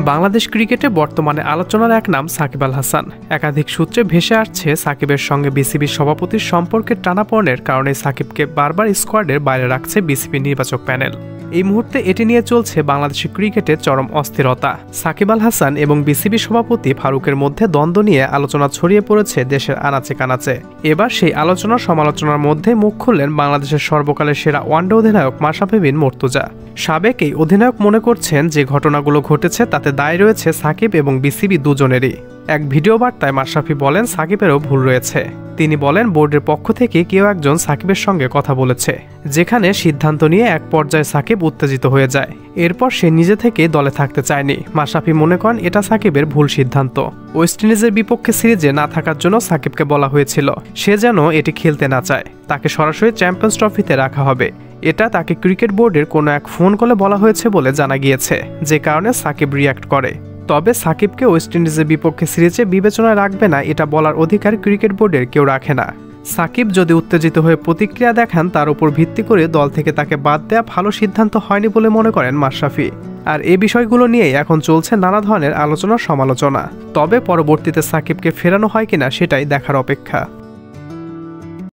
বাংলাদেশ ক্রিকেটে বর্তমানে আলোচনার এক নাম সাকিব আল হাসান। একাধিক সূত্রে ভেসে আসছে সাকিবের সঙ্গে বিসিবির সভাপতির সম্পর্কের টানাপোড়েনের কারণে সাকিবকে বারবার স্কোয়াডের বাইরে রাখছে বিসিবি নির্বাচক প্যানেল। এই মুহূর্তে এটি নিয়ে চলছে বাংলাদেশের ক্রিকেটের চরম অস্থিরতা। সাকিব আল হাসান এবং বিসিবি সভাপতি ফারুকের মধ্যে দ্বন্দ্ব নিয়ে আলোচনা ছড়িয়ে পড়েছে দেশের আনাচে কানাচে। এবার সেই আলোচনা সমালোচনার মধ্যে মুখ খুললেন বাংলাদেশের সর্বকালের সেরা ওয়ানডে অধিনায়ক মাশরাফি বিন মুর্তজা। সাবেক এই অধিনায়ক মনে করছেন যে ঘটনাগুলো ঘটেছে তাতে দায় রয়েছে সাকিব এবং বিসিবি দুজনেরই। এক ভিডিও বার্তায় মাশরাফি বলেন সাকিবেরও ভুল রয়েছে। তিনি বলেন বোর্ডের পক্ষ থেকে কেউ একজন সাকিবের সঙ্গে কথা বলেছে, যেখানে সিদ্ধান্ত নিয়ে এক পর্যায়ে সাকিব উত্তেজিত হয়ে যায়। এরপর সে নিজে থেকে দলে থাকতে চায়নি। মাশরাফি মনে করেন এটা সাকিবের ভুল সিদ্ধান্ত। ওয়েস্ট ইন্ডিজের বিপক্ষে সিরিজে না থাকার জন্য সাকিবকে বলা হয়েছিল সে যেন এটি খেলতে না চায়, তাকে সরাসরি চ্যাম্পিয়ন্স ট্রফিতে রাখা হবে। এটা তাকে ক্রিকেট বোর্ডের কোনো এক ফোন কলে বলা হয়েছে বলে জানা গিয়েছে, যে কারণে সাকিব রিয়্যাক্ট করে। তবে সাকিবকে ওয়েস্ট ইন্ডিজের বিপক্ষে সিরিজে বিবেচনায় রাখবে না এটা বলার অধিকার ক্রিকেট বোর্ডের কেউ রাখে না। সাকিব যদি উত্তেজিত হয়ে প্রতিক্রিয়া দেখান তার উপর ভিত্তি করে দল থেকে তাকে বাদ দেওয়া ভালো সিদ্ধান্ত হয়নি বলে মনে করেন মাশরাফি। আর এই বিষয়গুলো নিয়েই এখন চলছে নানা ধরনের আলোচনা সমালোচনা। তবে পরবর্তীতে সাকিবকে ফেরানো হয় কিনা সেটাই দেখার অপেক্ষা।